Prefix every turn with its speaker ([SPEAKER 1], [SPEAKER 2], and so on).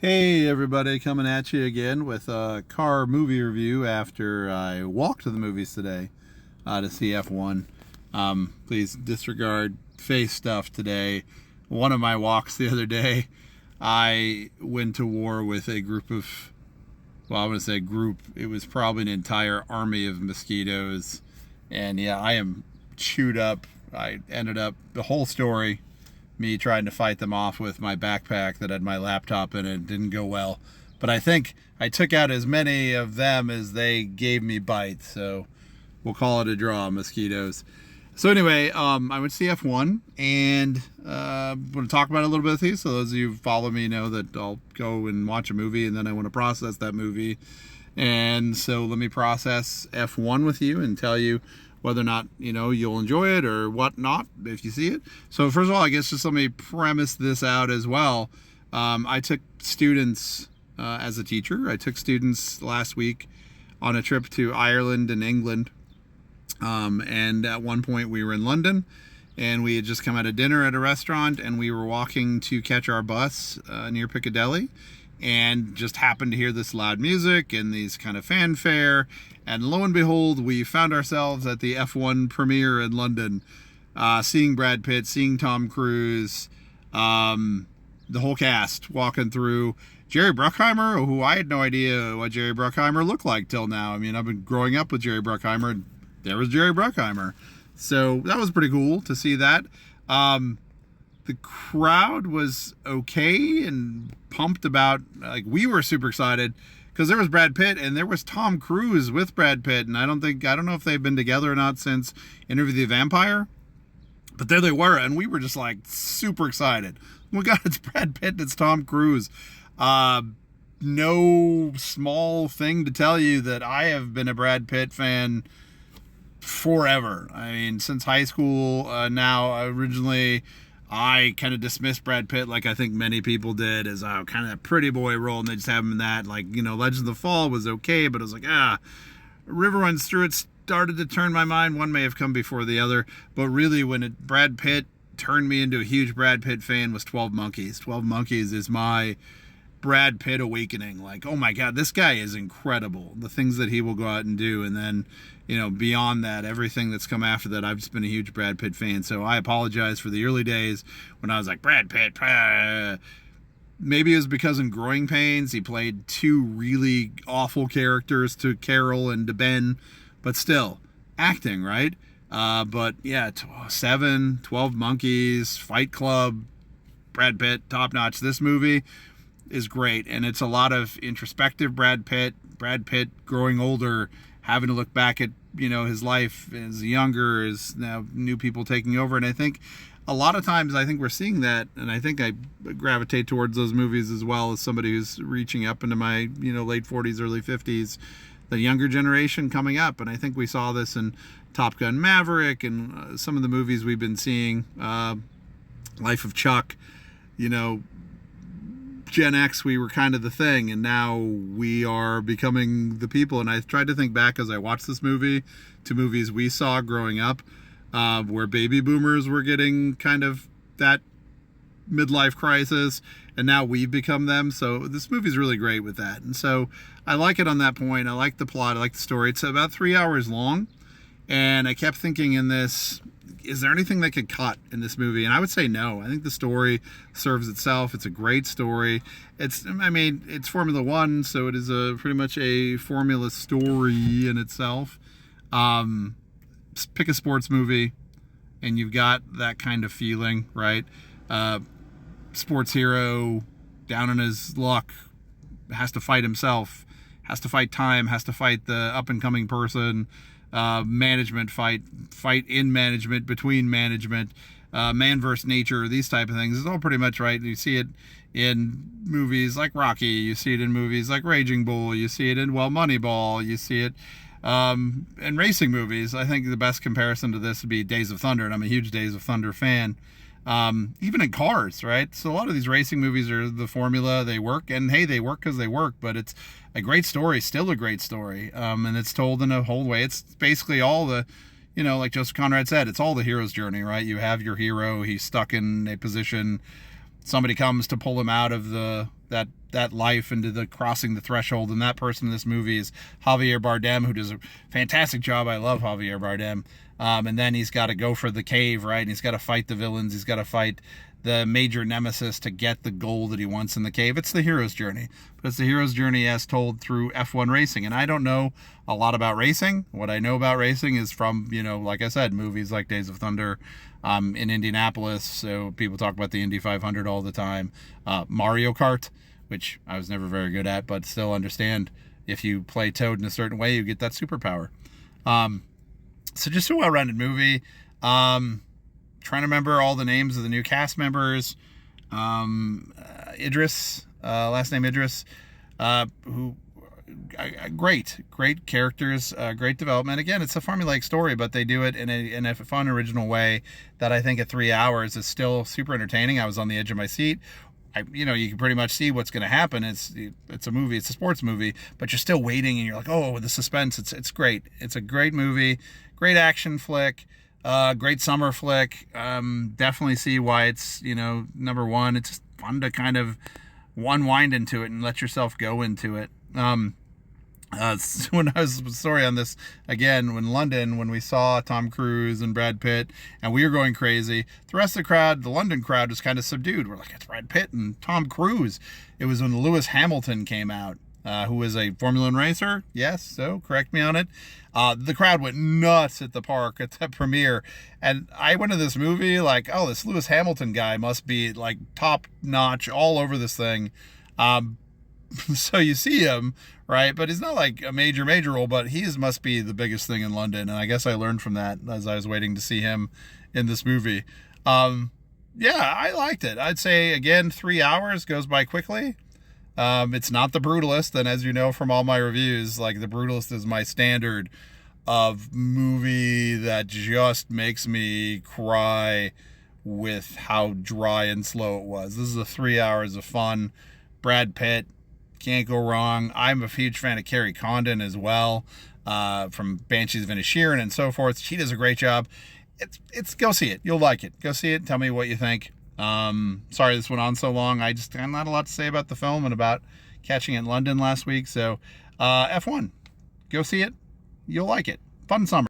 [SPEAKER 1] Hey everybody, coming at you again with a car movie review after I walked to the movies today to see F1. Please disregard face stuff today. One of my walks the other day, I went to war with a group of, well, I'm going to say group, it was probably an entire army of mosquitoes. And yeah, I am chewed up. I ended up, the whole story, me trying to fight them off with my backpack that had my laptop in it. Didn't go well. But I think I took out as many of them as they gave me bites. So we'll call it a draw, mosquitoes. So anyway, I went to see F1 and want to talk about it a little bit with you. So those of you who follow me know that I'll go and watch a movie and then I want to process that movie. And so let me process F1 with you and tell you whether or not you'll enjoy it or what not if you see it. So first of all, I guess just let me premise this out as well. I took students as a teacher. I took students last week on a trip to Ireland and England. And at one point we were in London and we had just come out of dinner at a restaurant and we were walking to catch our bus near Piccadilly and just happened to hear this loud music and these kind of fanfare. And lo and behold, we found ourselves at the F1 premiere in London, seeing Brad Pitt, seeing Tom Cruise, the whole cast walking through. Jerry Bruckheimer, who I had no idea what Jerry Bruckheimer looked like till now. I mean, I've been growing up with Jerry Bruckheimer, and there was Jerry Bruckheimer. So that was pretty cool to see that. The crowd was okay and pumped about, like, we were super excited because there was Brad Pitt and there was Tom Cruise with Brad Pitt. And I don't know if they've been together or not since Interview with the Vampire, but there they were. And we were just like super excited. Oh my God, it's Brad Pitt and it's Tom Cruise. No small thing to tell you that I have been a Brad Pitt fan forever. I mean, since high school. Now, originally, I kind of dismissed Brad Pitt, like I think many people did, as kind of that pretty boy role, and they just have him in that. Like, Legends of the Fall was okay, but it was like, River Runs Through It started to turn my mind. One may have come before the other, but really when Brad Pitt turned me into a huge Brad Pitt fan was 12 Monkeys. 12 Monkeys is my Brad Pitt awakening. Like, oh my God, this guy is incredible. The things that he will go out and do. And then, beyond that, everything that's come after that, I've just been a huge Brad Pitt fan. So I apologize for the early days when I was like, Brad Pitt. Maybe it was because in Growing Pains, he played two really awful characters to Carol and to Ben, but still, acting, right? But yeah, 12 Monkeys, Fight Club, Brad Pitt, top notch. This movie is great, and it's a lot of introspective Brad Pitt growing older, having to look back at his life as younger, as now new people taking over. And I think a lot of times we're seeing that, and I think I gravitate towards those movies as well as somebody who's reaching up into my late 40s, early 50s, the younger generation coming up. And I think we saw this in Top Gun Maverick and some of the movies we've been seeing, Life of Chuck. Gen X, we were kind of the thing, and now we are becoming the people. And I tried to think back as I watched this movie to movies we saw growing up, where baby boomers were getting kind of that midlife crisis, and now we've become them. So this movie's really great with that. And so I like it on that point. I like the plot. I like the story. It's about 3 hours long, and I kept thinking in this, is there anything that could cut in this movie? And I would say no. I think the story serves itself. It's a great story. It's Formula One, so it is pretty much a formula story in itself. Pick a sports movie, and you've got that kind of feeling, right? Sports hero, down on his luck, has to fight himself, has to fight time, has to fight the up-and-coming person, management fight in management, between management, man versus nature, these type of things. It's all pretty much right. You see it in movies like Rocky, you see it in movies like Raging Bull, you see it in Moneyball, you see it in racing movies. I think the best comparison to this would be Days of Thunder, and I'm a huge Days of Thunder fan. Even in cars, right? So a lot of these racing movies are the formula, they work, and hey, they work because they work, but it's a great story, still a great story, and it's told in a whole way. It's basically all the, like Joseph Conrad said, it's all the hero's journey, right? You have your hero, he's stuck in a position somebody comes to pull him out of that life into the crossing the threshold, and that person in this movie is Javier Bardem, who does a fantastic job. I love Javier Bardem. And then he's got to go for the cave, right? And he's got to fight the villains. He's got to fight the major nemesis to get the goal that he wants in the cave. It's the hero's journey, but it's the hero's journey as told through F1 racing. And I don't know a lot about racing. What I know about racing is from, like I said, movies like Days of Thunder, in Indianapolis. So people talk about the Indy 500 all the time. Mario Kart, which I was never very good at, but still understand if you play Toad in a certain way, you get that superpower. So just a well-rounded movie. Trying to remember all the names of the new cast members. Idris, last name Idris, who great characters, great development. Again, it's a formulaic story, but they do it in a fun, original way that I think at 3 hours is still super entertaining. I was on the edge of my seat. You can pretty much see what's going to happen. It's a movie, it's a sports movie, but you're still waiting, and you're like, oh, the suspense. It's great. It's a great movie, great action flick, great summer flick. Definitely see why it's number one. It's just fun to kind of unwind into it and let yourself go into it. When I was sorry on this again, when London, when we saw Tom Cruise and Brad Pitt, and we were going crazy, the rest of the crowd, the London crowd, was kind of subdued. We're like, it's Brad Pitt and Tom Cruise. It was when Lewis Hamilton came out, who was a Formula One racer. Yes, so correct me on it. The crowd went nuts at the park at the premiere, and I went to this movie like, oh, this Lewis Hamilton guy must be like top notch all over this thing. So you see him, right? But he's not like a major role, but he must be the biggest thing in London. And I guess I learned from that as I was waiting to see him in this movie. Yeah, I liked it. I'd say, again, 3 hours goes by quickly. It's not The Brutalist. And as you know from all my reviews, like The Brutalist is my standard of movie that just makes me cry with how dry and slow it was. This is a 3 hours of fun. Brad Pitt, can't go wrong. I'm a huge fan of Carrie Condon as well, from Banshees of Inisherin and so forth. She does a great job. It's go see it. You'll like it. Go see it. Tell me what you think. Sorry this went on so long. I'm not a lot to say about the film and about catching it in London last week. So F1, go see it. You'll like it. Fun summer.